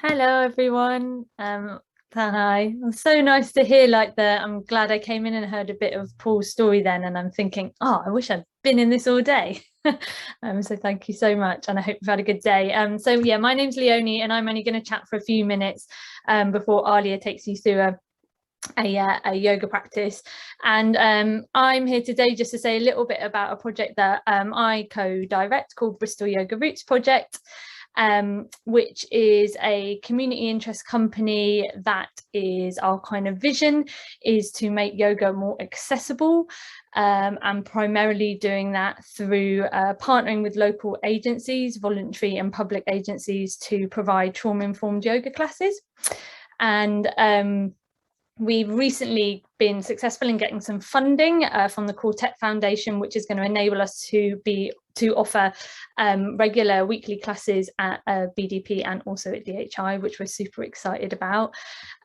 Hello everyone. Hi. It's so nice to hear I'm glad I came in and heard a bit of Paul's story then, and I'm thinking, oh, I wish I'd been in this all day. So thank you so much, and I hope you've had a good day. So yeah, my name's Leonie, and I'm only going to chat for a few minutes before Aliya takes you through a yoga practice. And I'm here today just to say a little bit about a project that I co-direct called Bristol Yoga Roots Project. Which is a community interest company that is our kind of vision is to make yoga more accessible, and primarily doing that through partnering with local agencies, voluntary and public agencies, to provide trauma-informed yoga classes. And we've recently been successful in getting some funding from the Quartet Foundation, which is going to enable us to offer regular weekly classes at BDP and also at DHI, which we're super excited about.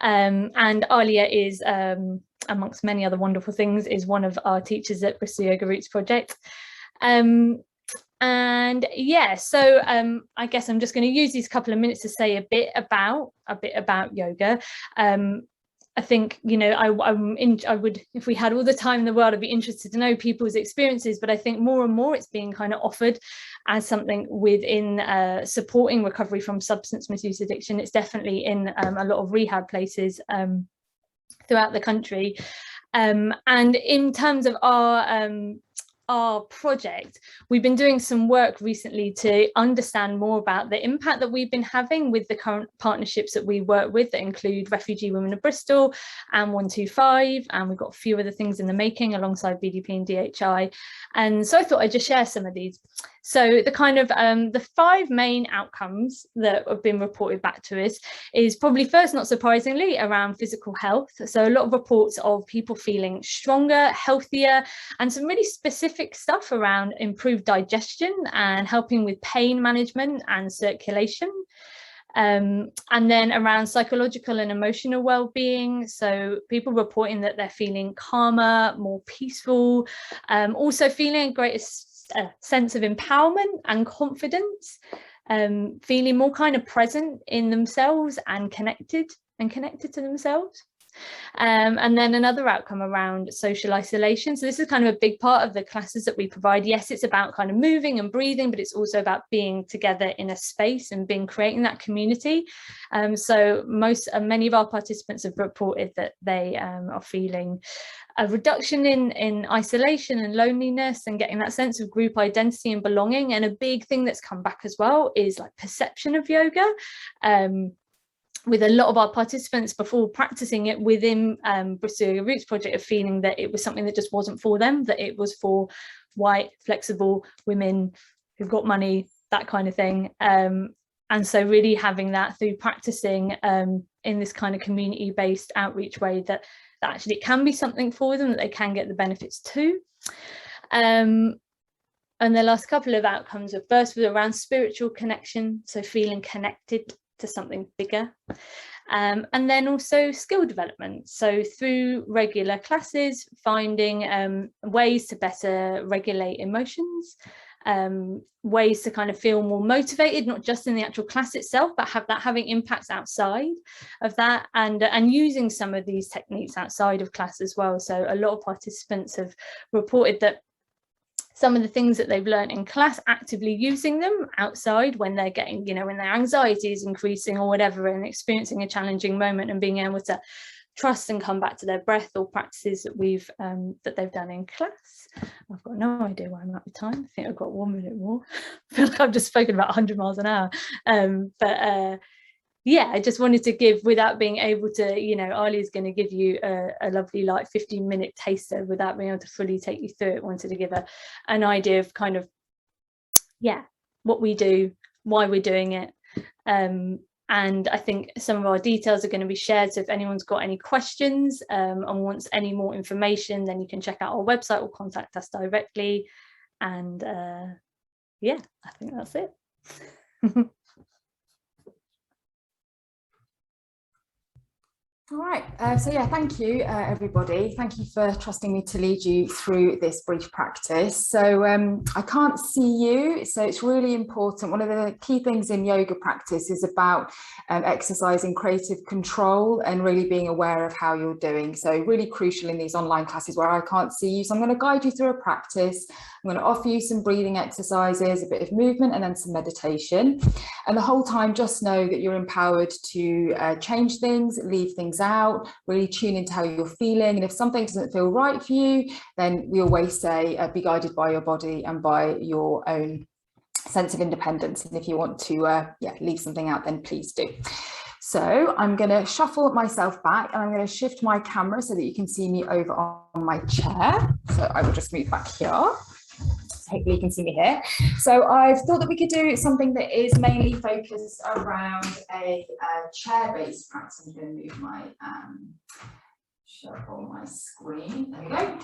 And Aliya is, amongst many other wonderful things, is one of our teachers at Bristol Yoga Roots Project. And yeah, so I guess I'm just going to use these couple of minutes to say a bit about yoga. I think, you know, I would, if we had all the time in the world, I'd be interested to know people's experiences, but I think more and more it's being kind of offered as something within supporting recovery from substance misuse addiction. It's definitely in a lot of rehab places throughout the country. And in terms of our project, we've been doing some work recently to understand more about the impact that we've been having with the current partnerships that we work with, that include Refugee Women of Bristol and 125, and we've got a few other things in the making alongside BDP and DHI. And so I thought I'd just share some of these. So the kind of the 5 main outcomes that have been reported back to us is probably, first, not surprisingly, around physical health. So a lot of reports of people feeling stronger, healthier, and some really specific stuff around improved digestion and helping with pain management and circulation. And then around psychological and emotional well-being, so people reporting that they're feeling calmer, more peaceful, also feeling a greater sense of empowerment and confidence, feeling more kind of present in themselves and connected to themselves. And then another outcome around social isolation. So this is kind of a big part of the classes that we provide. Yes, it's about kind of moving and breathing, but it's also about being together in a space and creating that community. So many of our participants have reported that they are feeling a reduction in isolation and loneliness, and getting that sense of group identity and belonging. And a big thing that's come back as well is like perception of yoga. With a lot of our participants before practicing it within Bristol Yoga Roots Project, of feeling that it was something that just wasn't for them, that it was for white, flexible women who've got money, that kind of thing. And so really having that through practicing in this kind of community-based outreach way, that actually it can be something for them, that they can get the benefits too. And the last couple of outcomes were, first, was around spiritual connection, so feeling connected to something bigger, and then also skill development, so through regular classes, finding ways to better regulate emotions, ways to kind of feel more motivated, not just in the actual class itself, but having impacts outside of that, and using some of these techniques outside of class as well. So a lot of participants have reported that some of the things that they've learned in class, actively using them outside when they're getting, you know, when their anxiety is increasing or whatever, and experiencing a challenging moment, and being able to trust and come back to their breath, or practices that they've done in class. I've got no idea why I'm out of time. I think I've got 1 minute more. I feel like I've just spoken about 100 miles an hour. Yeah, I just wanted to give, without being able to, you know, Ali's going to give you a lovely 15-minute taster without being able to fully take you through it. Wanted to give an idea of kind of, yeah, what we do, why we're doing it. And I think some of our details are going to be shared. So if anyone's got any questions and wants any more information, then you can check out our website or contact us directly. And yeah, I think that's it. All right, so yeah, thank you everybody. Thank you for trusting me to lead you through this brief practice. So I can't see you, so it's really important. One of the key things in yoga practice is about exercising creative control and really being aware of how you're doing. So really crucial in these online classes where I can't see you. So I'm going to guide you through a practice. I'm going to offer you some breathing exercises, a bit of movement, and then some meditation. And the whole time, just know that you're empowered to change things, leave things out, really tune into how you're feeling. And if something doesn't feel right for you, then we always say be guided by your body and by your own sense of independence. And if you want to leave something out, then please do. So I'm going to shuffle myself back and I'm going to shift my camera so that you can see me over on my chair. So I will just move back here. Hopefully you can see me here. So I've thought that we could do something that is mainly focused around a chair-based practice. I'm going to move my shuffle my screen. There we go.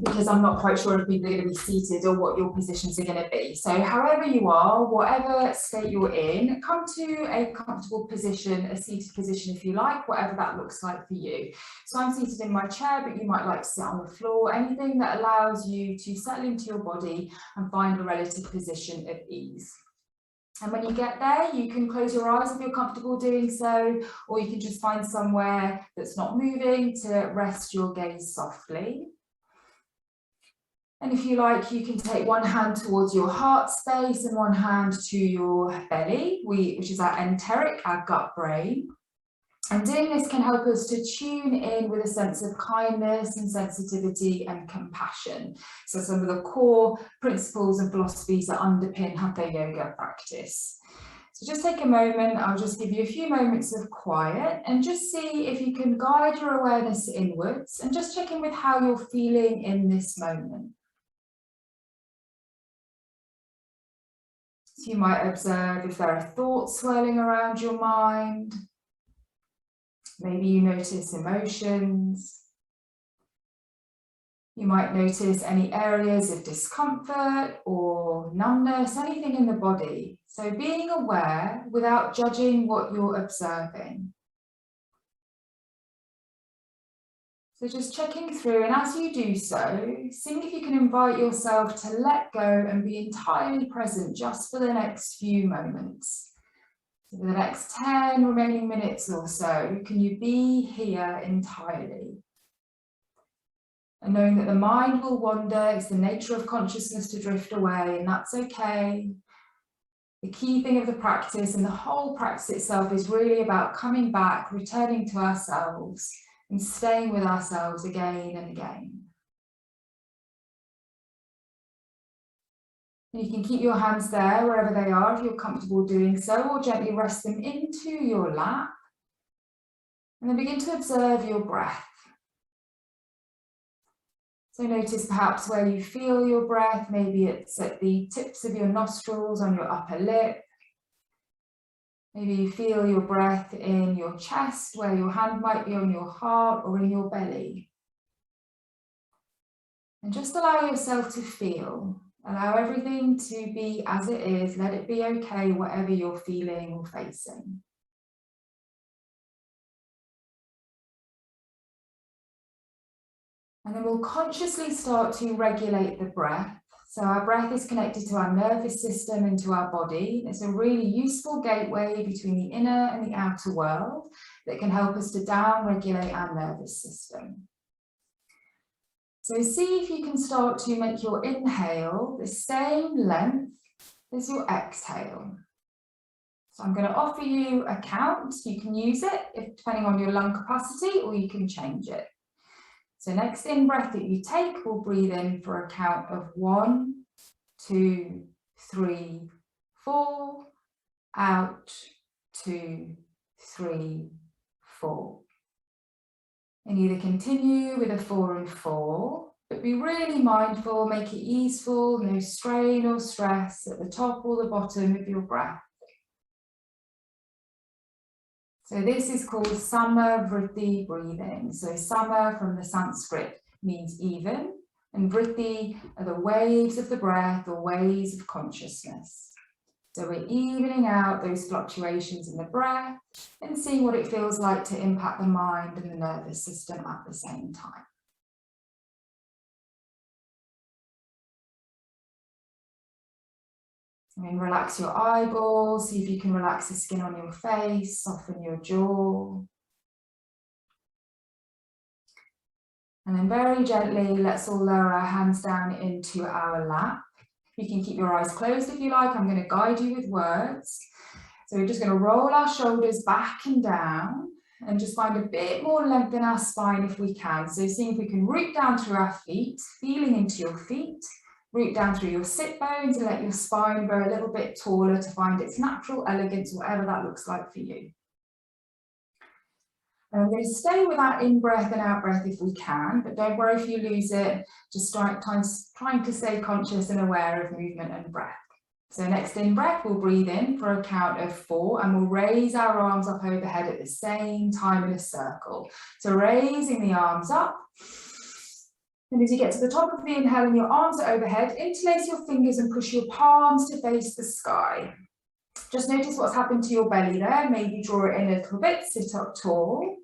Because I'm not quite sure if people are going to be seated or what your positions are going to be. So however you are, whatever state you're in, come to a comfortable position, a seated position if you like, whatever that looks like for you. So I'm seated in my chair, but you might like to sit on the floor, anything that allows you to settle into your body and find a relative position of ease. And when you get there, you can close your eyes if you're comfortable doing so, or you can just find somewhere that's not moving to rest your gaze softly. And if you like, you can take one hand towards your heart space and one hand to your belly, which is our enteric, our gut brain. And doing this can help us to tune in with a sense of kindness and sensitivity and compassion. So some of the core principles and philosophies that underpin Hatha yoga practice. So just take a moment, I'll just give you a few moments of quiet and just see if you can guide your awareness inwards and just check in with how you're feeling in this moment. So you might observe if there are thoughts swirling around your mind. Maybe you notice emotions. You might notice any areas of discomfort or numbness, anything in the body. So being aware without judging what you're observing. So just checking through, and as you do so, seeing if you can invite yourself to let go and be entirely present just for the next few moments. So for the next 10 remaining minutes or so, can you be here entirely? And knowing that the mind will wander, it's the nature of consciousness to drift away, and that's okay. The key thing of the practice and the whole practice itself is really about coming back, returning to ourselves, and staying with ourselves again and again. You can keep your hands there wherever they are if you're comfortable doing so, or gently rest them into your lap. And then begin to observe your breath. So notice perhaps where you feel your breath. Maybe it's at the tips of your nostrils, on your upper lip. Maybe you feel your breath in your chest, where your hand might be on your heart or in your belly. And just allow yourself to feel. Allow everything to be as it is. Let it be okay, whatever you're feeling or facing. And then we'll consciously start to regulate the breath. So our breath is connected to our nervous system and to our body. It's a really useful gateway between the inner and the outer world that can help us to down-regulate our nervous system. So see if you can start to make your inhale the same length as your exhale. So I'm going to offer you a count. You can use it depending on your lung capacity, or you can change it. So next in-breath that you take, we'll breathe in for a count of 1, 2, 3, 4, out, 2, 3, 4. And either continue with a 4 and 4, but be really mindful, make it easeful, no strain or stress at the top or the bottom of your breath. So this is called Sama Vritti breathing. So Sama from the Sanskrit means even, and Vritti are the waves of the breath or waves of consciousness. So we're evening out those fluctuations in the breath and seeing what it feels like to impact the mind and the nervous system at the same time. Relax your eyeballs, see if you can relax the skin on your face, soften your jaw. And then very gently, let's all lower our hands down into our lap. You can keep your eyes closed if you like. I'm going to guide you with words. So we're just going to roll our shoulders back and down and just find a bit more length in our spine if we can. So seeing if we can root down through our feet, feeling into your feet. Root down through your sit bones and let your spine grow a little bit taller to find its natural elegance, whatever that looks like for you. And we're going to stay with our in-breath and out-breath if we can, but don't worry if you lose it, just trying to stay conscious and aware of movement and breath. So next in-breath, we'll breathe in for a count of 4 and we'll raise our arms up overhead at the same time in a circle. So raising the arms up. And as you get to the top of the inhale and your arms are overhead, interlace your fingers and push your palms to face the sky. Just notice what's happened to your belly there. Maybe draw it in a little bit, sit up tall.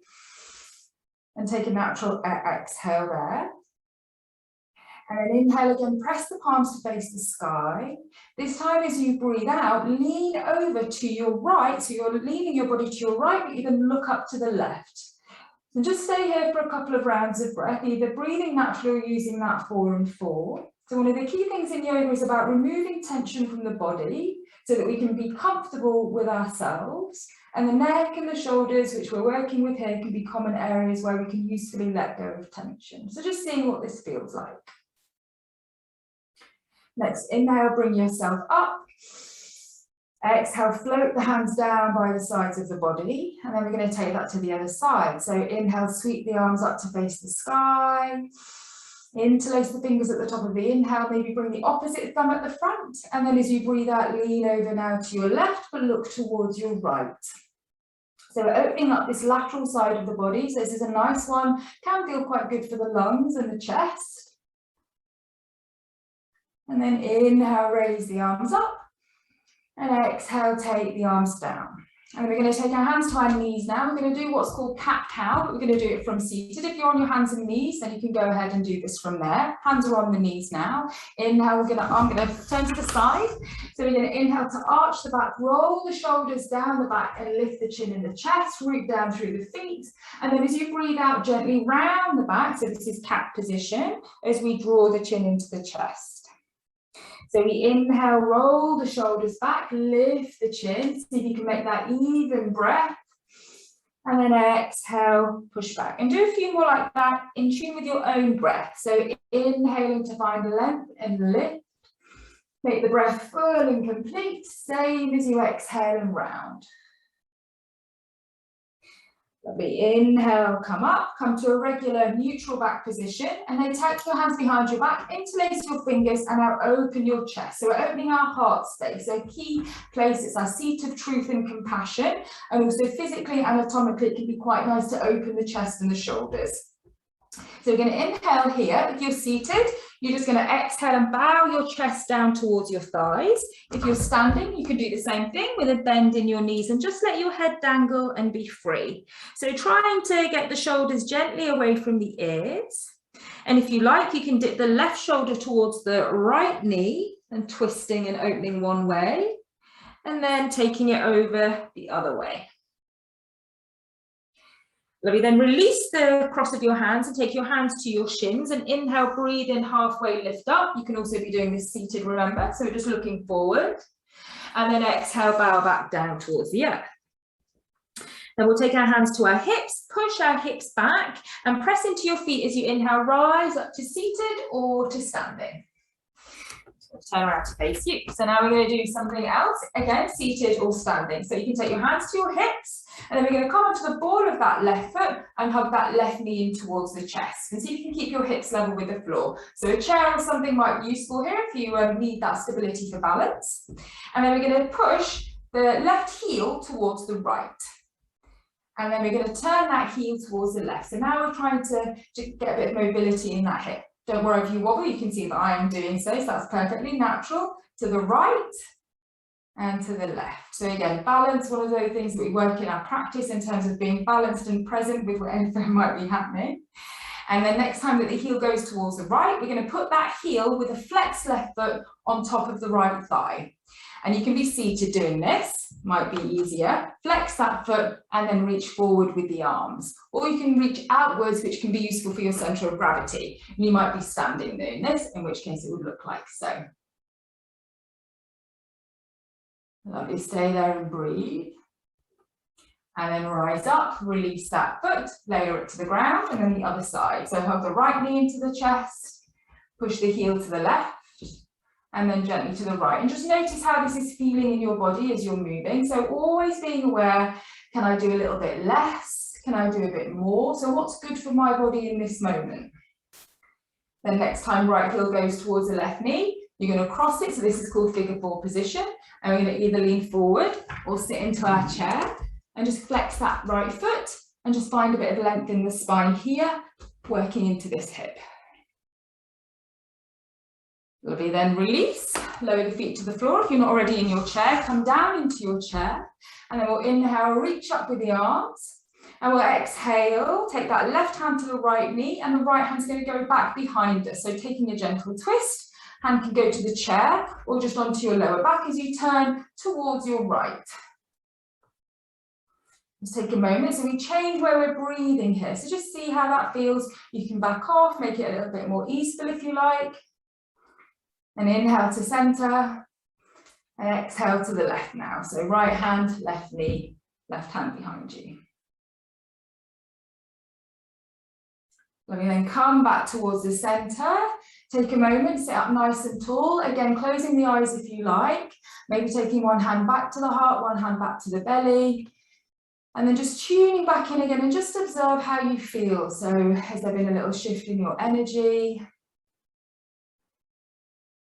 And take a natural exhale there. And then inhale again, press the palms to face the sky. This time as you breathe out, lean over to your right. So you're leaning your body to your right, but you can look up to the left. So just stay here for a couple of rounds of breath, either breathing naturally or using that 4 and 4. So one of the key things in yoga is about removing tension from the body so that we can be comfortable with ourselves. And the neck and the shoulders, which we're working with here, can be common areas where we can usefully let go of tension. So just seeing what this feels like. Next, inhale, bring yourself up. Exhale, float the hands down by the sides of the body, and then we're going to take that to the other side. So inhale, sweep the arms up to face the sky. Interlace the fingers at the top of the inhale, maybe bring the opposite thumb at the front, and then as you breathe out, lean over now to your left, but look towards your right. So we're opening up this lateral side of the body, so this is a nice one, can feel quite good for the lungs and the chest. And then inhale, raise the arms up. And exhale, take the arms down. And we're going to take our hands to our knees now. We're going to do what's called cat-cow, but we're going to do it from seated. If you're on your hands and knees, then you can go ahead and do this from there. Hands are on the knees now. Inhale, I'm going to turn to the side. So we're going to inhale to arch the back, roll the shoulders down the back and lift the chin in the chest, root down through the feet. And then as you breathe out, gently round the back. So this is cat position as we draw the chin into the chest. So we inhale, roll the shoulders back, lift the chin, see if you can make that even breath. And then exhale, push back. And do a few more like that in tune with your own breath. So inhaling to find length and lift. Make the breath full and complete, same as you exhale and round. Lovely. Inhale, come up, come to a regular neutral back position, and then take your hands behind your back, interlace your fingers, and now open your chest. So we're opening our heart space. So key place is our seat of truth and compassion, and also physically, anatomically, it can be quite nice to open the chest and the shoulders. So we're going to inhale here. If you're seated, you're just going to exhale and bow your chest down towards your thighs. If you're standing, you can do the same thing with a bend in your knees and just let your head dangle and be free. So trying to get the shoulders gently away from the ears. And if you like, you can dip the left shoulder towards the right knee and twisting and opening one way, and then taking it over the other way. Lovely. Then release the cross of your hands and take your hands to your shins and inhale, breathe in, halfway lift up. You can also be doing this seated, remember, so we're just looking forward. And then exhale, bow back down towards the earth. Then we'll take our hands to our hips, push our hips back and press into your feet as you inhale, rise up to seated or to standing. Turn around to face you. So now we're going to do something else, again, seated or standing. So you can take your hands to your hips, and then we're going to come onto the ball of that left foot and hug that left knee in towards the chest. And see if you can keep your hips level with the floor. So a chair or something might be useful here if you need that stability for balance. And then we're going to push the left heel towards the right. And then we're going to turn that heel towards the left. So now we're trying to get a bit of mobility in that hip. Don't worry if you wobble, you can see that I am doing so, so that's perfectly natural. To the right and to the left. So again, balance, one of those things that we work in our practice in terms of being balanced and present with whatever might be happening. And then next time that the heel goes towards the right, we're going to put that heel with a flexed left foot on top of the right thigh. And you can be seated doing this, might be easier. Flex that foot and then reach forward with the arms. Or you can reach outwards, which can be useful for your center of gravity. And you might be standing doing this, in which case it would look like so. Lovely, stay there and breathe. And then rise up, release that foot, lower it to the ground, and then the other side. So hug the right knee into the chest, push the heel to the left, and then gently to the right. And just notice how this is feeling in your body as you're moving. So always being aware, can I do a little bit less? Can I do a bit more? So what's good for my body in this moment? Then next time right heel goes towards the left knee, you're going to cross it. So this is called figure 4 position. And we're going to either lean forward or sit into our chair. And just flex that right foot and just find a bit of length in the spine here, working into this hip. Lovely, then release, lower the feet to the floor. If you're not already in your chair, come down into your chair. And then we'll inhale, reach up with the arms. And we'll exhale, take that left hand to the right knee and the right hand's going to go back behind us. So taking a gentle twist, hand can go to the chair or just onto your lower back as you turn towards your right. Just take a moment, so we change where we're breathing here. So just see how that feels. You can back off, make it a little bit more easeful if you like. And inhale to center, and exhale to the left now. So right hand, left knee, left hand behind you. Let me then come back towards the center. Take a moment, sit up nice and tall. Again, closing the eyes if you like. Maybe taking one hand back to the heart, one hand back to the belly. And then just tuning back in again and just observe how you feel. So has there been a little shift in your energy?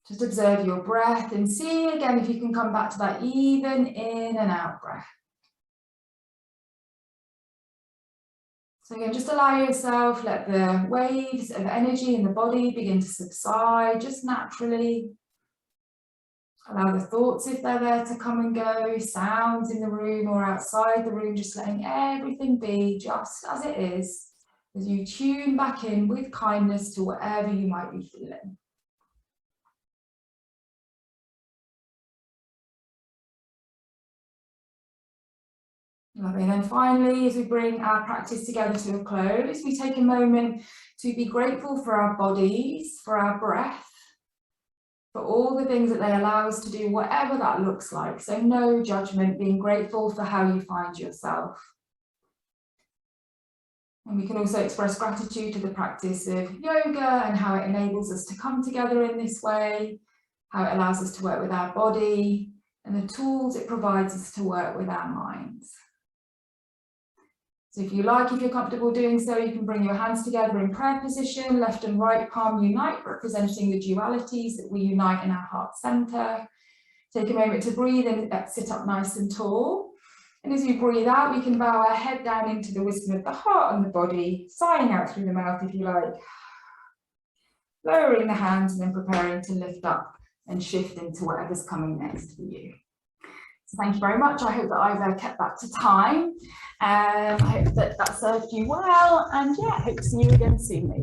Just observe your breath and see again if you can come back to that even in and out breath. So again, just allow yourself, let the waves of energy in the body begin to subside just naturally. Allow the thoughts, if they're there, to come and go, sounds in the room or outside the room, just letting everything be just as it is, as you tune back in with kindness to whatever you might be feeling. Lovely. And then finally, as we bring our practice together to a close, we take a moment to be grateful for our bodies, for our breath, for all the things that they allow us to do, whatever that looks like. So no judgment, being grateful for how you find yourself. And we can also express gratitude to the practice of yoga and how it enables us to come together in this way, how it allows us to work with our body, and the tools it provides us to work with our minds. So if you like, if you're comfortable doing so, you can bring your hands together in prayer position, left and right palm unite, representing the dualities that we unite in our heart center. Take a moment to breathe and sit up nice and tall. And as we breathe out, we can bow our head down into the wisdom of the heart and the body, sighing out through the mouth if you like. Lowering the hands and then preparing to lift up and shift into whatever's coming next for you. So thank you very much. I hope that I've kept that to time. I hope that served you well. And yeah, hope to see you again soon.